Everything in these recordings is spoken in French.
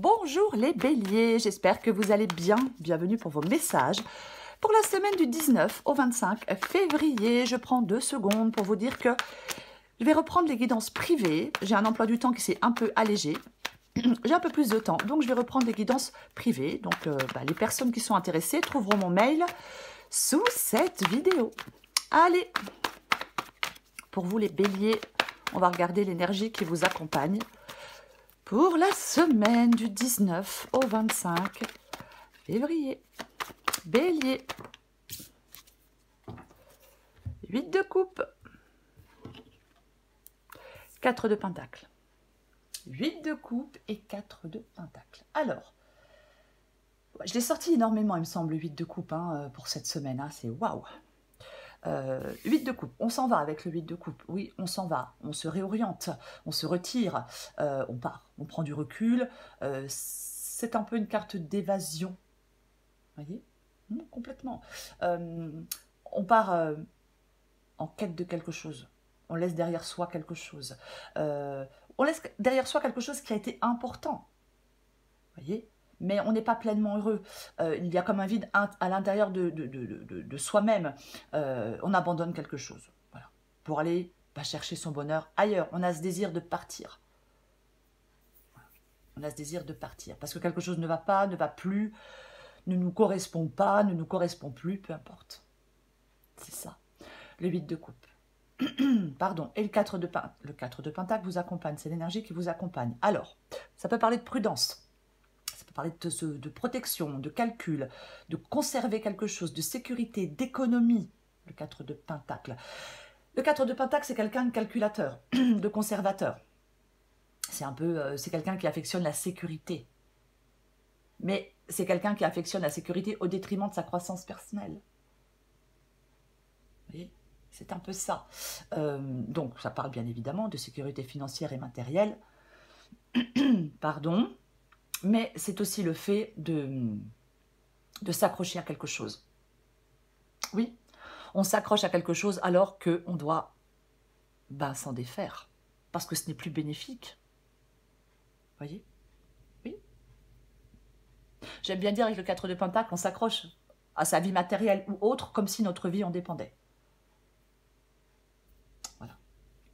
Bonjour les béliers, j'espère que vous allez bien. Bienvenue pour vos messages. Pour la semaine du 19 au 25 février, je prends 2 secondes pour vous dire que je vais reprendre les guidances privées. J'ai un emploi du temps qui s'est un peu allégé. J'ai un peu plus de temps, donc je vais reprendre les guidances privées. Donc les personnes qui sont intéressées trouveront mon mail sous cette vidéo. Allez, pour vous les béliers, on va regarder l'énergie qui vous accompagne pour la semaine du 19 au 25 février. Bélier. 8 de coupe. 4 de pentacle. 8 de coupe et 4 de pentacle. Alors, je l'ai sorti énormément, il me semble, 8 de coupe pour cette semaine. C'est waouh. 8 de coupe, on s'en va avec le 8 de coupe. Oui, on s'en va, on se réoriente, on se retire, on part, on prend du recul. C'est un peu une carte d'évasion. Vous voyez? Complètement. On part en quête de quelque chose. On laisse derrière soi quelque chose. On laisse derrière soi quelque chose qui a été important. Vous voyez? Mais on n'est pas pleinement heureux. Il y a comme un vide à l'intérieur de soi-même. On abandonne quelque chose. Voilà. Pour aller chercher son bonheur ailleurs. On a ce désir de partir. Voilà. On a ce désir de partir. Parce que quelque chose ne va pas, ne va plus, ne nous correspond pas, ne nous correspond plus, peu importe. C'est ça. Le 8 de coupe. Pardon. Et le 4 de pentacle vous accompagne. C'est l'énergie qui vous accompagne. Alors, ça peut parler de prudence. Ça peut parler de protection, de calcul, de conserver quelque chose, de sécurité, d'économie. Le 4 de pentacle. Le 4 de pentacle, c'est quelqu'un de calculateur, de conservateur. C'est quelqu'un qui affectionne la sécurité. Mais c'est quelqu'un qui affectionne la sécurité au détriment de sa croissance personnelle. Vous voyez? C'est un peu ça. Donc, ça parle bien évidemment de sécurité financière et matérielle. Pardon. Mais c'est aussi le fait de s'accrocher à quelque chose. Oui, on s'accroche à quelque chose alors qu'on doit s'en défaire. Parce que ce n'est plus bénéfique. Vous voyez? Oui. J'aime bien dire avec le 4 de pentacle, on s'accroche à sa vie matérielle ou autre comme si notre vie en dépendait. Voilà.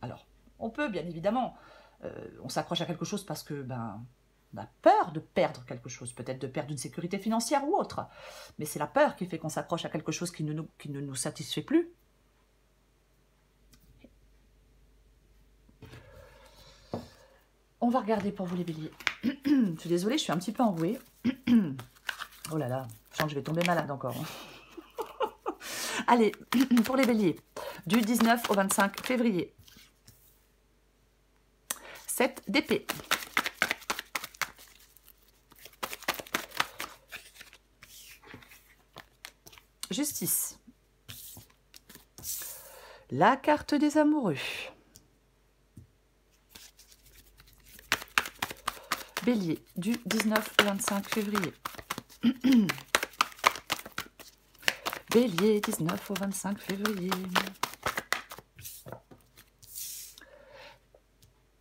Alors, on peut bien évidemment, on s'accroche à quelque chose parce que on a peur de perdre quelque chose, peut-être de perdre une sécurité financière ou autre. Mais c'est la peur qui fait qu'on s'accroche à quelque chose qui ne nous satisfait plus. On va regarder pour vous les béliers. Je suis désolée, je suis un petit peu enrouée. Oh là là, je sens que je vais tomber malade encore. Allez, pour les béliers, du 19 au 25 février. 7 d'épée. Justice. La carte des amoureux. Bélier, du 19 au 25 février. Bélier, 19 au 25 février.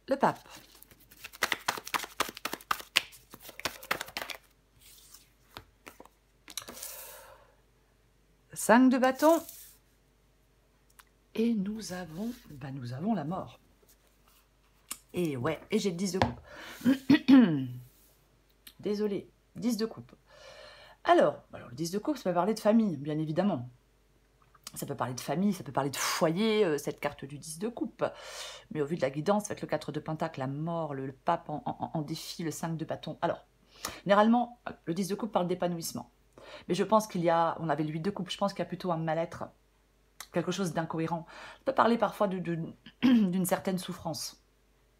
Le pape. Cinq de bâton. Et nous avons la mort. Et ouais, et j'ai le 10 de coupe. Désolée, 10 de coupe. Alors, le 10 de coupe, ça peut parler de famille, bien évidemment. Ça peut parler de famille, ça peut parler de foyer, cette carte du 10 de coupe. Mais au vu de la guidance, avec le 4 de pentacle, la mort, le pape en défi, le 5 de bâton. Alors, généralement, le 10 de coupe parle d'épanouissement. Mais je pense on avait le 8 de coupe, je pense qu'il y a plutôt un mal-être, quelque chose d'incohérent. Ça peut parler parfois d'une certaine souffrance.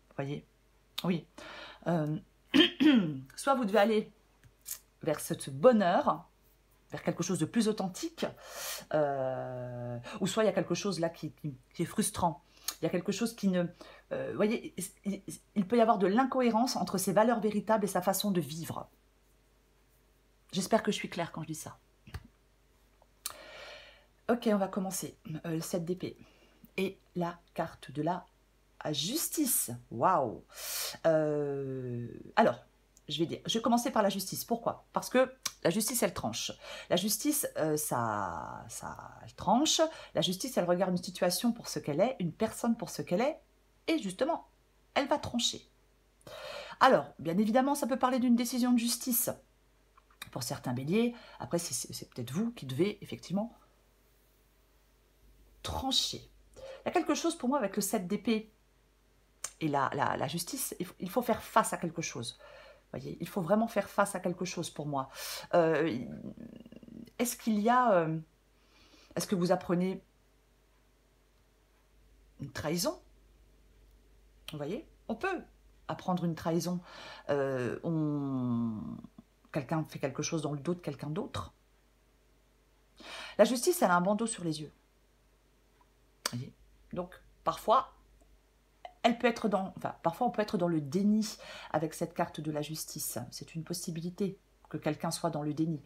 Vous voyez? Oui. Soit vous devez aller vers ce bonheur, vers quelque chose de plus authentique, ou soit il y a quelque chose là qui est frustrant. Il y a quelque chose qui ne... vous voyez, il peut y avoir de l'incohérence entre ses valeurs véritables et sa façon de vivre. J'espère que je suis claire quand je dis ça. Ok, on va commencer. Le 7 d'épée. Et la carte de la justice. Waouh. Alors, je vais commencer par la justice. Pourquoi? Parce que la justice, elle tranche. La justice, elle tranche. La justice, elle regarde une situation pour ce qu'elle est, une personne pour ce qu'elle est, et justement, elle va trancher. Alors, bien évidemment, ça peut parler d'une décision de justice pour certains béliers. Après, c'est peut-être vous qui devez effectivement trancher. Il y a quelque chose pour moi avec le 7 d'épée et la justice. Il faut faire face à quelque chose. Voyez, il faut vraiment faire face à quelque chose pour moi. Est-ce qu'il y a... est-ce que vous apprenez une trahison? Vous voyez, on peut apprendre une trahison. Quelqu'un fait quelque chose dans le dos de quelqu'un d'autre. La justice, elle a un bandeau sur les yeux. Vous voyez, donc, parfois... parfois on peut être dans le déni avec cette carte de la justice. C'est une possibilité que quelqu'un soit dans le déni.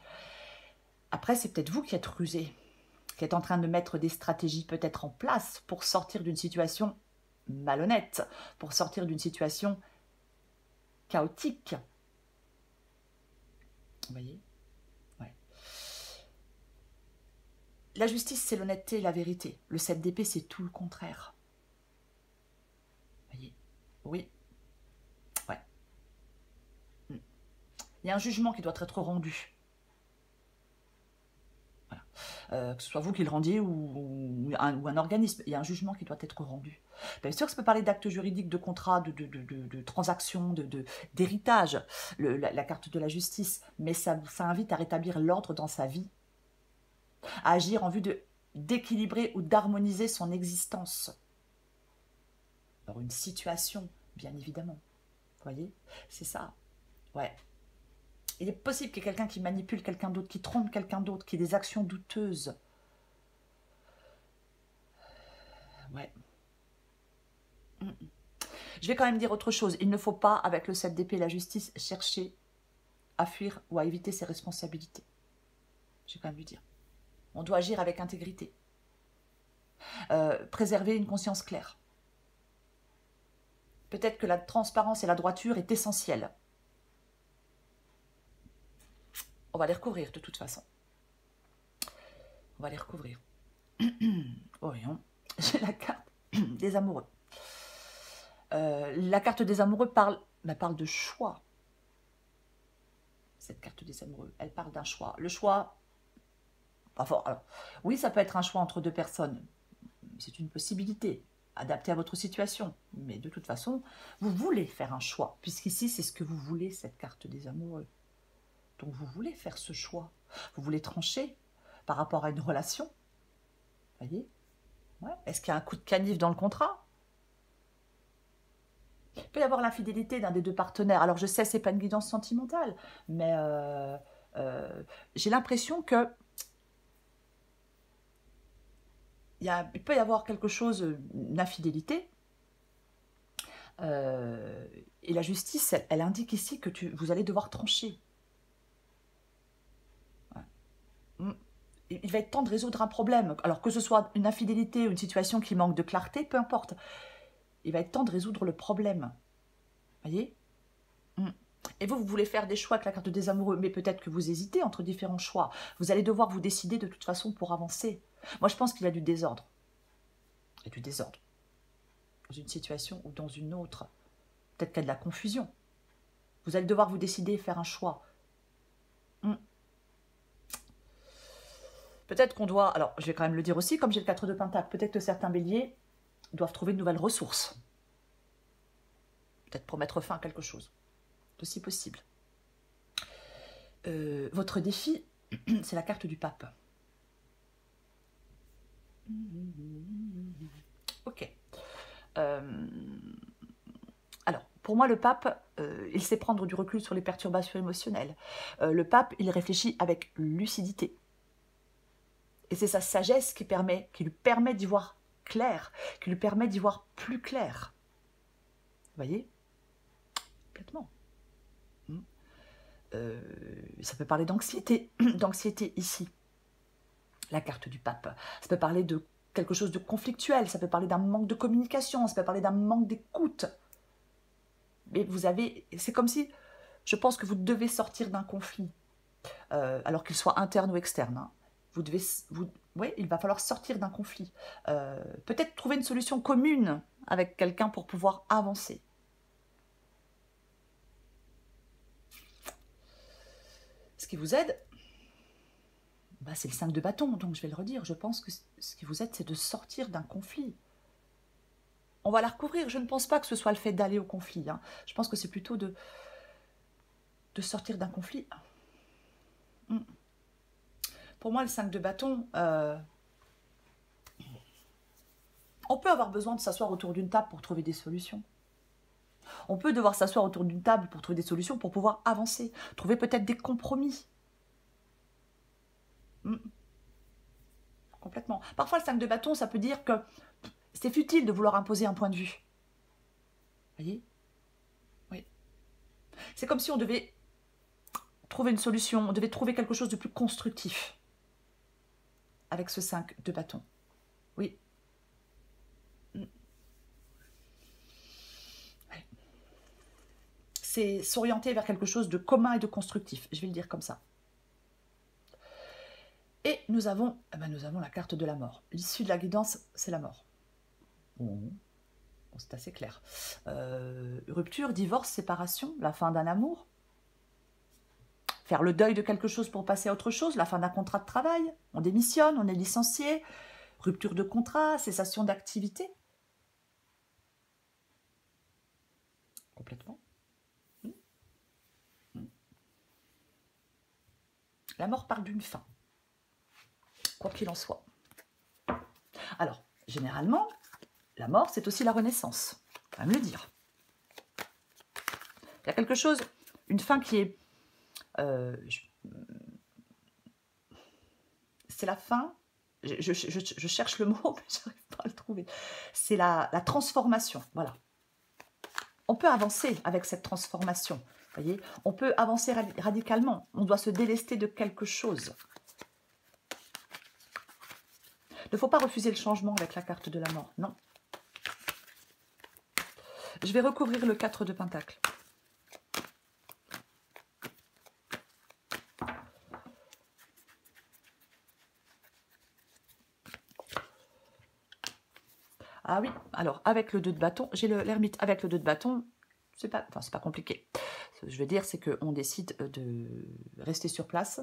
Après, c'est peut-être vous qui êtes rusé, qui êtes en train de mettre des stratégies peut-être en place pour sortir d'une situation malhonnête, pour sortir d'une situation chaotique. Vous voyez? Ouais. La justice, c'est l'honnêteté et la vérité. Le 7 d'épée, c'est tout le contraire. Voyez, oui, ouais. Il y a un jugement qui doit être rendu. Voilà. Que ce soit vous qui le rendiez ou un organisme, il y a un jugement qui doit être rendu. Bien sûr que ça peut parler d'actes juridiques, de contrats, de transactions, d'héritage, la carte de la justice, mais ça invite à rétablir l'ordre dans sa vie, à agir en vue d'équilibrer ou d'harmoniser son existence. Alors une situation, bien évidemment. Vous voyez? C'est ça. Ouais. Il est possible qu'il y ait quelqu'un qui manipule quelqu'un d'autre, qui trompe quelqu'un d'autre, qui ait des actions douteuses. Ouais. Je vais quand même dire autre chose. Il ne faut pas, avec le 7 d'épée et la justice, chercher à fuir ou à éviter ses responsabilités. Je vais quand même lui dire. On doit agir avec intégrité. Préserver une conscience claire. Peut-être que la transparence et la droiture est essentielle. On va les recouvrir de toute façon. On va les recouvrir. Voyons. J'ai la carte des amoureux. La carte des amoureux parle de choix. Cette carte des amoureux, elle parle d'un choix. Le choix, pas fort. Alors, oui, ça peut être un choix entre deux personnes. C'est une possibilité, adaptée à votre situation. Mais de toute façon, vous voulez faire un choix, puisqu'ici, c'est ce que vous voulez, cette carte des amoureux. Donc, vous voulez faire ce choix. Vous voulez trancher par rapport à une relation. Vous voyez? Ouais. Est-ce qu'il y a un coup de canif dans le contrat? Il peut y avoir l'infidélité d'un des deux partenaires. Alors, je sais, ce n'est pas une guidance sentimentale, mais j'ai l'impression que il peut y avoir quelque chose, une infidélité. Et la justice, elle indique ici que vous allez devoir trancher. Ouais. Il va être temps de résoudre un problème. Alors que ce soit une infidélité ou une situation qui manque de clarté, peu importe. Il va être temps de résoudre le problème. Voyez? Et vous voulez faire des choix avec la carte des amoureux, mais peut-être que vous hésitez entre différents choix. Vous allez devoir vous décider de toute façon pour avancer. Moi, je pense qu'il y a du désordre. Il y a du désordre. Dans une situation ou dans une autre. Peut-être qu'il y a de la confusion. Vous allez devoir vous décider et faire un choix. Peut-être qu'on doit... Alors, je vais quand même le dire aussi, comme j'ai le 4 de Pentacle, peut-être que certains béliers doivent trouver de nouvelles ressources. Peut-être pour mettre fin à quelque chose. C'est aussi possible. Votre défi, c'est la carte du pape. Ok. Alors, pour moi, le pape, il sait prendre du recul sur les perturbations émotionnelles. Le pape, il réfléchit avec lucidité. Et c'est sa sagesse qui lui permet d'y voir clair, qui lui permet d'y voir plus clair. Vous voyez? Complètement. Ça peut parler d'anxiété, d'anxiété ici, la carte du pape. Ça peut parler de quelque chose de conflictuel, ça peut parler d'un manque de communication, ça peut parler d'un manque d'écoute. Mais vous avez, c'est comme si, Je pense que vous devez sortir d'un conflit, alors qu'il soit interne ou externe. Hein. Oui, il va falloir sortir d'un conflit. Peut-être trouver une solution commune avec quelqu'un pour pouvoir avancer. Ce qui vous aide, bah, c'est le 5 de bâton, donc je vais le redire. Je pense que ce qui vous aide, c'est de sortir d'un conflit. On va la recouvrir. Je ne pense pas que ce soit le fait d'aller au conflit. Hein. Je pense que c'est plutôt de sortir d'un conflit. Pour moi, le 5 de bâton, on peut avoir besoin de s'asseoir autour d'une table pour trouver des solutions. On peut devoir s'asseoir autour d'une table pour trouver des solutions, pour pouvoir avancer, trouver peut-être des compromis. Complètement. Parfois, le 5 de bâton, ça peut dire que c'est futile de vouloir imposer un point de vue. Vous voyez? Oui. C'est comme si on devait trouver une solution, on devait trouver quelque chose de plus constructif avec ce 5 de bâton. Oui. C'est s'orienter vers quelque chose de commun et de constructif. Je vais le dire comme ça. Et nous avons la carte de la mort. L'issue de la guidance, c'est la mort. Bon, c'est assez clair. Rupture, divorce, séparation, la fin d'un amour. Faire le deuil de quelque chose pour passer à autre chose, la fin d'un contrat de travail. On démissionne, on est licencié. Rupture de contrat, cessation d'activité. Complètement. La mort parle d'une fin. Quoi qu'il en soit. Alors, généralement, la mort, c'est aussi la renaissance. On va me le dire. Il y a quelque chose, une fin qui est... c'est la fin, je cherche le mot, mais je n'arrive pas à le trouver. C'est la transformation, voilà. On peut avancer avec cette transformation, voyez. On peut avancer radicalement. On doit se délester de quelque chose. Il ne faut pas refuser le changement avec la carte de la mort, non. Je vais recouvrir le 4 de Pentacle. Ah oui, alors avec le 2 de bâton, j'ai l'ermite avec le 2 de bâton, c'est pas compliqué. Ce que je veux dire, c'est qu'on décide de rester sur place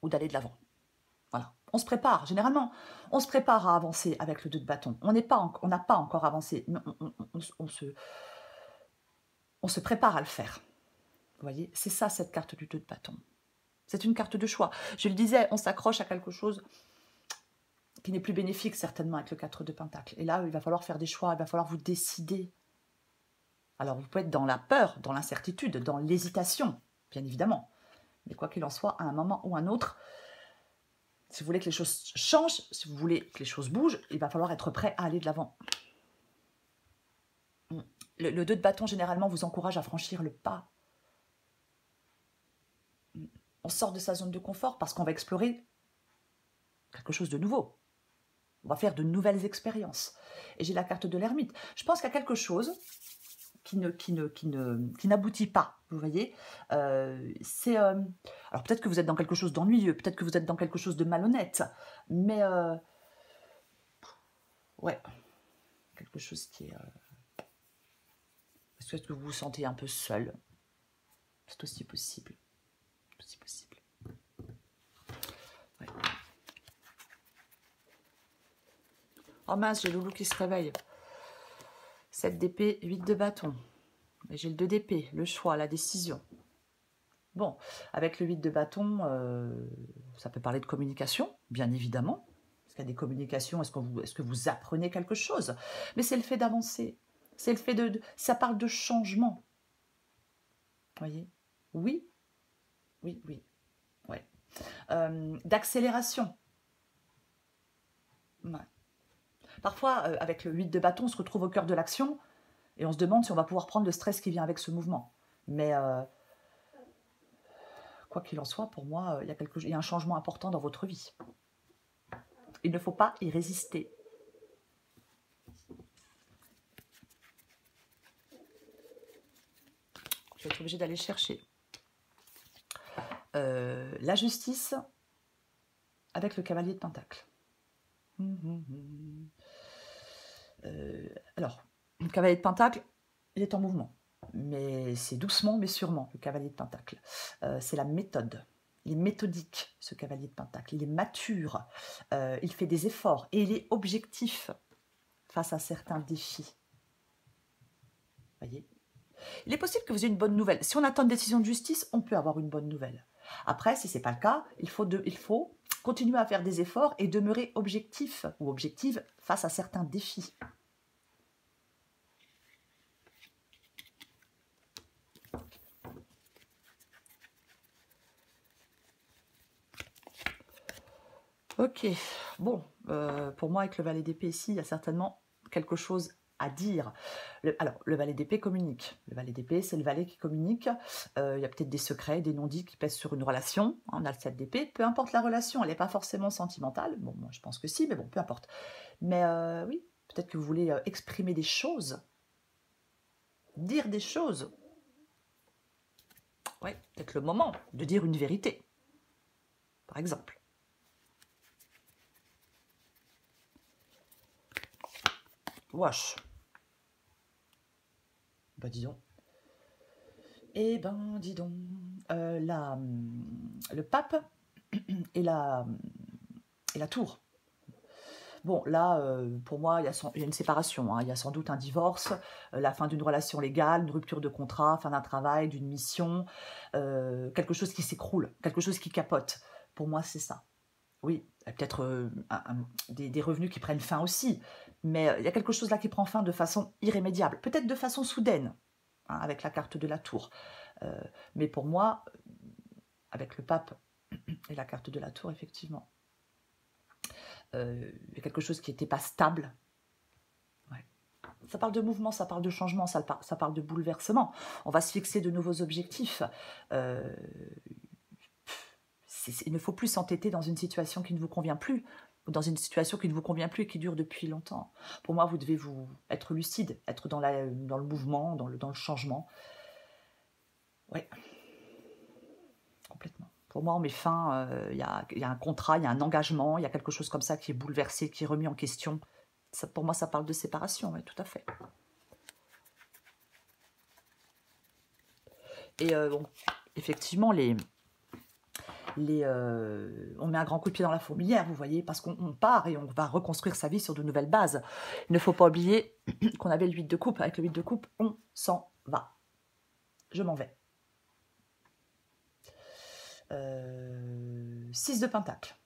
ou d'aller de l'avant. Voilà, on se prépare, généralement, on se prépare à avancer avec le 2 de bâton. On n'a pas encore avancé, mais on se prépare à le faire. Vous voyez, c'est ça cette carte du 2 de bâton. C'est une carte de choix. Je le disais, on s'accroche à quelque chose qui n'est plus bénéfique certainement avec le 4 de Pentacle. Et là, il va falloir faire des choix, il va falloir vous décider. Alors, vous pouvez être dans la peur, dans l'incertitude, dans l'hésitation, bien évidemment. Mais quoi qu'il en soit, à un moment ou à un autre, si vous voulez que les choses changent, si vous voulez que les choses bougent, il va falloir être prêt à aller de l'avant. Le 2 de bâton, généralement, vous encourage à franchir le pas. On sort de sa zone de confort parce qu'on va explorer quelque chose de nouveau. On va faire de nouvelles expériences. Et j'ai la carte de l'ermite. Je pense qu'il y a quelque chose qui n'aboutit pas, vous voyez. Alors peut-être que vous êtes dans quelque chose d'ennuyeux, peut-être que vous êtes dans quelque chose de malhonnête, mais ouais, quelque chose qui est... Est-ce que vous vous sentez un peu seul? C'est aussi possible. C'est aussi possible. Ouais. Oh mince, j'ai Loulou qui se réveille. 7 d'épée, 8 de bâton. Et j'ai le 2 d'épée, le choix, la décision. Bon, avec le 8 de bâton, ça peut parler de communication, bien évidemment. Est-ce qu'il y a des communications? Est-ce que vous apprenez quelque chose? Mais c'est le fait d'avancer. C'est le fait de... Ça parle de changement. Vous voyez? Oui. Oui, oui. Ouais. D'accélération. Ouais. Parfois, avec le 8 de bâton, on se retrouve au cœur de l'action et on se demande si on va pouvoir prendre le stress qui vient avec ce mouvement. Mais quoi qu'il en soit, pour moi, il y a un changement important dans votre vie. Il ne faut pas y résister. je vais être obligée d'aller chercher. La justice avec le cavalier de Pentacle. Alors, le cavalier de Pentacle, il est en mouvement. Mais c'est doucement, mais sûrement, le cavalier de Pentacle. C'est la méthode. Il est méthodique, ce cavalier de Pentacle. Il est mature. Il fait des efforts. Et il est objectif face à certains défis. Voyez ? Il est possible que vous ayez une bonne nouvelle. Si on attend une décision de justice, on peut avoir une bonne nouvelle. Après, si ce n'est pas le cas, il faut continuer à faire des efforts et demeurer objectif ou objective face à certains défis. Ok, bon, pour moi, avec le valet d'épée ici, il y a certainement quelque chose à dire. Alors, le valet d'épée communique. Le valet d'épée, c'est le valet qui communique. Il y a peut-être des secrets, des non-dits qui pèsent sur une relation. On a le 7 d'épée. Peu importe la relation, elle n'est pas forcément sentimentale. Bon, moi, je pense que si, mais bon, peu importe. Mais oui, peut-être que vous voulez exprimer des choses. Dire des choses. Oui, peut-être le moment de dire une vérité. Par exemple. Wesh. Bah dis donc. Eh ben, dis donc. Le pape et la tour. Bon, là, pour moi, il y a une séparation. Hein. Il y a sans doute un divorce, la fin d'une relation légale, une rupture de contrat, fin d'un travail, d'une mission, quelque chose qui s'écroule, quelque chose qui capote. Pour moi, c'est ça. Oui, peut-être des revenus qui prennent fin aussi, mais il y a quelque chose là qui prend fin de façon irrémédiable, peut-être de façon soudaine, hein, avec la carte de la tour. Mais pour moi, avec le pape et la carte de la tour, effectivement, il y a quelque chose qui n'était pas stable. Ouais. Ça parle de mouvement, ça parle de changement, ça parle de bouleversement. On va se fixer de nouveaux objectifs. Il ne faut plus s'entêter dans une situation qui ne vous convient plus, ou dans une situation qui ne vous convient plus et qui dure depuis longtemps. Pour moi, vous devez être lucide, être dans le mouvement, dans le changement. Oui, complètement. Pour moi, on met fin, il y a un contrat, il y a un engagement, il y a quelque chose comme ça qui est bouleversé, qui est remis en question. Ça, pour moi, ça parle de séparation, oui, tout à fait. Et bon, effectivement, on met un grand coup de pied dans la fourmilière, vous voyez, parce qu'on part et on va reconstruire sa vie sur de nouvelles bases. Il ne faut pas oublier qu'on avait le 8 de coupe. Avec le 8 de coupe, on s'en va. Je m'en vais. 6 de pentacle.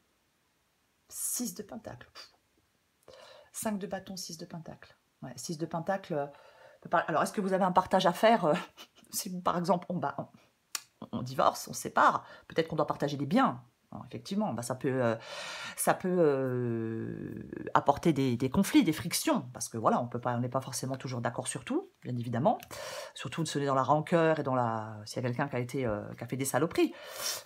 6 de pentacle. 5 de bâton, 6 de pentacle. Ouais, 6 de pentacle. Alors, est-ce que vous avez un partage à faire si, par exemple, on divorce, on se sépare, peut-être qu'on doit partager des biens. Alors, effectivement, ça peut apporter des conflits, des frictions, parce que voilà, on n'est pas forcément toujours d'accord sur tout, bien évidemment. Surtout si on est dans la rancœur et s'il y a quelqu'un qui a fait des saloperies.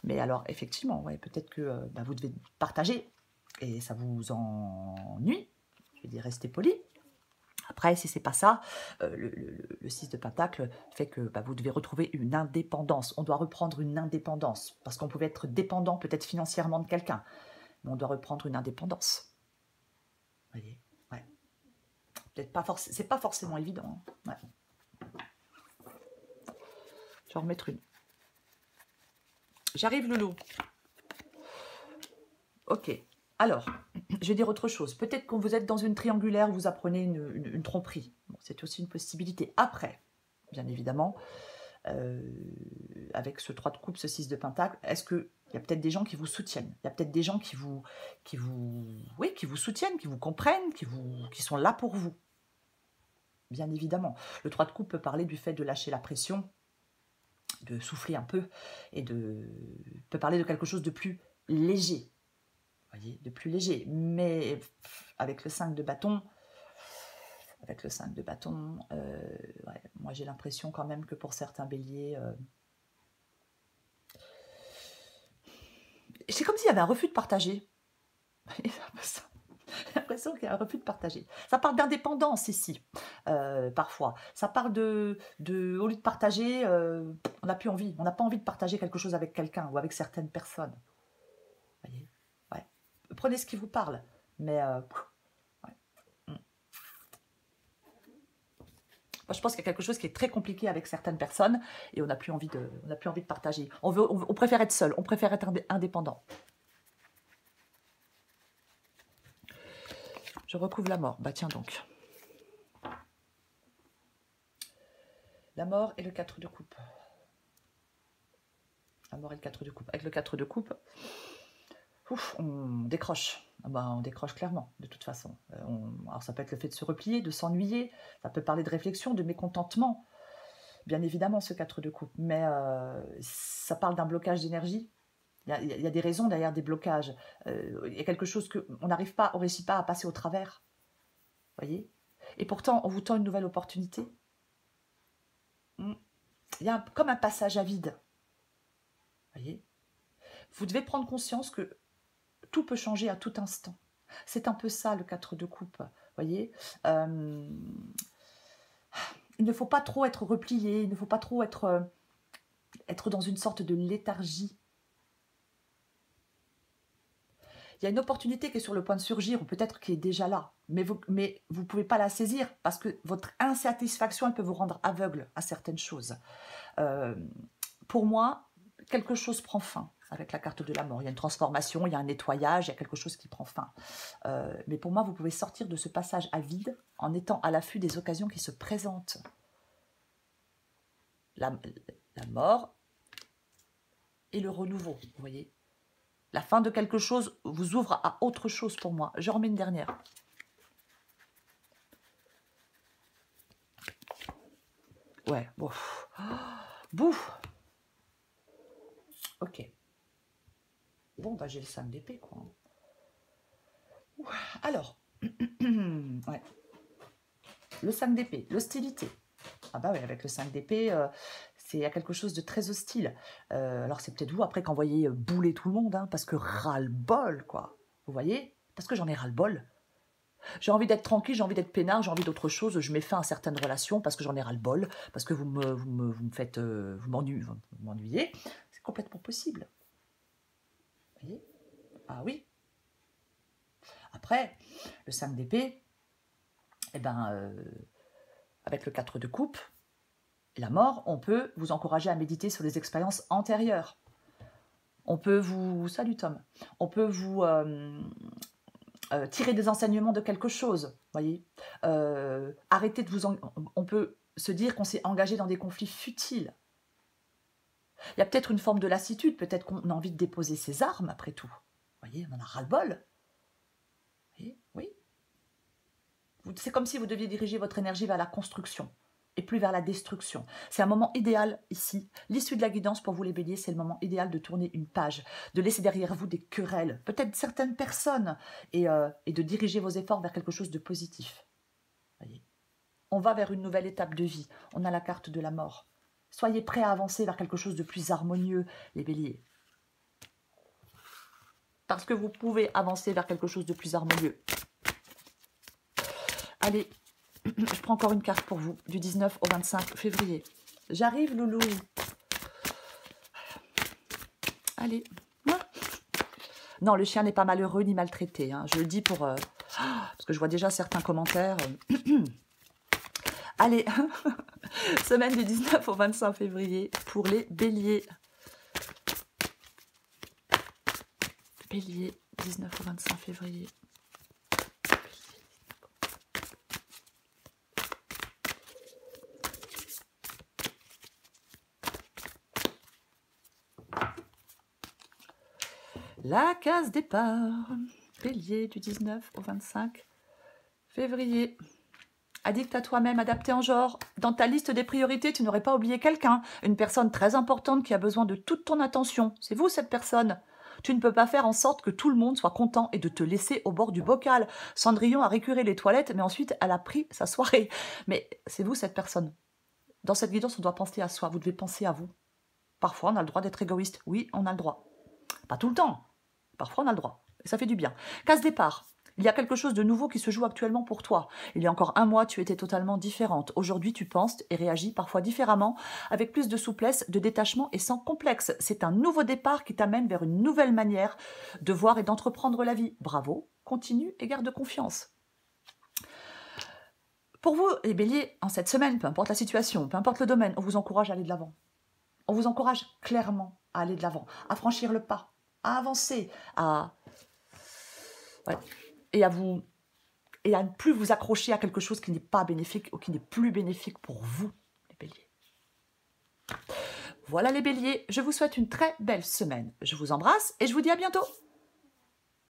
Mais alors, effectivement, ouais, peut-être que vous devez partager et ça vous ennuie. Je vais dire, restez poli. Après, si ce n'est pas ça, le 6 de pentacle fait que vous devez retrouver une indépendance. On doit reprendre une indépendance, parce qu'on pouvait être dépendant peut-être financièrement de quelqu'un, mais on doit reprendre une indépendance. Vous voyez, ouais. C'est pas forcément évident. Hein. Ouais. Je vais en remettre une. J'arrive, Loulou. Ok. Alors, je vais dire autre chose. Peut-être quand vous êtes dans une triangulaire, vous apprenez une tromperie. Bon, c'est aussi une possibilité. Après, bien évidemment, avec ce 3 de coupe, ce 6 de pentacle, est-ce qu'il y a peut-être des gens qui vous soutiennent? Il y a peut-être des gens qui vous soutiennent, qui vous comprennent, qui sont là pour vous. Bien évidemment. Le 3 de coupe peut parler du fait de lâcher la pression, de souffler un peu, et peut parler de quelque chose de plus léger. Voyez, de plus léger, mais avec le 5 de bâton, ouais, moi j'ai l'impression quand même que pour certains béliers, c'est comme s'il y avait un refus de partager. J'ai l'impression qu'il y a un refus de partager. Ça parle d'indépendance ici. parfois. Ça parle au lieu de partager, on n'a plus envie. On n'a pas envie de partager quelque chose avec quelqu'un ou avec certaines personnes. Vous voyez, ouais. Prenez ce qui vous parle. Mais, ouais. Moi, je pense qu'il y a quelque chose qui est très compliqué avec certaines personnes et on n'a plus envie de partager. On préfère être seul, on préfère être indépendant. Je recouvre la mort. Bah tiens donc. La mort et le 4 de coupe. La mort et le 4 de coupe. Avec le 4 de coupe, ouf, on décroche. Ah bah, on décroche clairement, de toute façon. Alors ça peut être le fait de se replier, de s'ennuyer. Ça peut parler de réflexion, de mécontentement. Bien évidemment, ce 4 de coupe. Mais ça parle d'un blocage d'énergie. Il y a des raisons derrière des blocages. Il y a quelque chose qu'on n'arrive pas, on ne réussit pas à passer au travers. Vous voyez? Et pourtant, on vous tend une nouvelle opportunité. Il y a comme un passage à vide. Vous voyez? Vous devez prendre conscience que tout peut changer à tout instant. C'est un peu ça, le 4 de coupe. Vous voyez? Il ne faut pas trop être replié, il ne faut pas trop être dans une sorte de léthargie. Il y a une opportunité qui est sur le point de surgir, ou peut-être qui est déjà là, mais vous ne pouvez pas la saisir, parce que votre insatisfaction, elle peut vous rendre aveugle à certaines choses. Pour moi, quelque chose prend fin avec la carte de la mort. Il y a une transformation, il y a un nettoyage, il y a quelque chose qui prend fin. Mais pour moi, vous pouvez sortir de ce passage à vide en étant à l'affût des occasions qui se présentent. La mort et le renouveau, vous voyez. La fin de quelque chose vous ouvre à autre chose pour moi. Je remets une dernière. Ouais, bon. Bouf. Ok. Bon, bah j'ai le 5 d'épée, quoi. Alors. Ouais. Le 5 d'épée, l'hostilité. Ah bah oui, avec le 5 d'épée, il y a quelque chose de très hostile. Alors c'est peut-être vous après qu'envoyez bouler tout le monde, hein, parce que ras-le-bol, quoi. Vous voyez? Parce que j'en ai ras-le-bol. J'ai envie d'être tranquille, j'ai envie d'être peinard, j'ai envie d'autre chose. Je mets fin à certaines relations parce que j'en ai ras-le-bol, parce que vous m'ennuyez. C'est complètement possible. Vous voyez? Ah oui. Après, le 5 d'épée, eh ben, avec le 4 de coupe, la mort, on peut vous encourager à méditer sur les expériences antérieures. On peut vous... Salut Tom. On peut vous tirer des enseignements de quelque chose, voyez. Arrêtez de vous... On peut se dire qu'on s'est engagé dans des conflits futiles. Il y a peut-être une forme de lassitude, peut-être qu'on a envie de déposer ses armes, après tout. Vous voyez, on en a ras-le-bol. Oui. C'est comme si vous deviez diriger votre énergie vers la construction et plus vers la destruction. C'est un moment idéal ici. L'issue de la guidance pour vous les béliers, c'est le moment idéal de tourner une page, de laisser derrière vous des querelles, peut-être certaines personnes, et de diriger vos efforts vers quelque chose de positif. Voyez, on va vers une nouvelle étape de vie. On a la carte de la mort. Soyez prêts à avancer vers quelque chose de plus harmonieux, les béliers. Parce que vous pouvez avancer vers quelque chose de plus harmonieux. Allez, je prends encore une carte pour vous, du 19 au 25 février. J'arrive, loulou. Allez. Non, le chien n'est pas malheureux ni maltraité. Hein. Je le dis pour... parce que je vois déjà certains commentaires. Allez, semaine du 19 au 25 février pour les béliers. Bélier, 19 au 25 février. La case départ. Bélier, du 19 au 25 février. Addict à toi-même, adapté en genre. Dans ta liste des priorités, tu n'aurais pas oublié quelqu'un. Une personne très importante qui a besoin de toute ton attention. C'est vous, cette personne. Tu ne peux pas faire en sorte que tout le monde soit content et de te laisser au bord du bocal. Cendrillon a récuré les toilettes, mais ensuite, elle a pris sa soirée. Mais c'est vous, cette personne. Dans cette guidance, on doit penser à soi. Vous devez penser à vous. Parfois, on a le droit d'être égoïste. Oui, on a le droit. Pas tout le temps. Parfois, on a le droit. Et ça fait du bien. Case départ. Il y a quelque chose de nouveau qui se joue actuellement pour toi. Il y a encore un mois, tu étais totalement différente. Aujourd'hui, tu penses et réagis parfois différemment, avec plus de souplesse, de détachement et sans complexe. C'est un nouveau départ qui t'amène vers une nouvelle manière de voir et d'entreprendre la vie. Bravo, continue et garde confiance. Pour vous, les béliers, en cette semaine, peu importe la situation, peu importe le domaine, on vous encourage à aller de l'avant. On vous encourage clairement à aller de l'avant, à franchir le pas, à avancer, et à ne plus vous accrocher à quelque chose qui n'est pas bénéfique ou qui n'est plus bénéfique pour vous, les béliers. Voilà les béliers, je vous souhaite une très belle semaine. Je vous embrasse et je vous dis à bientôt.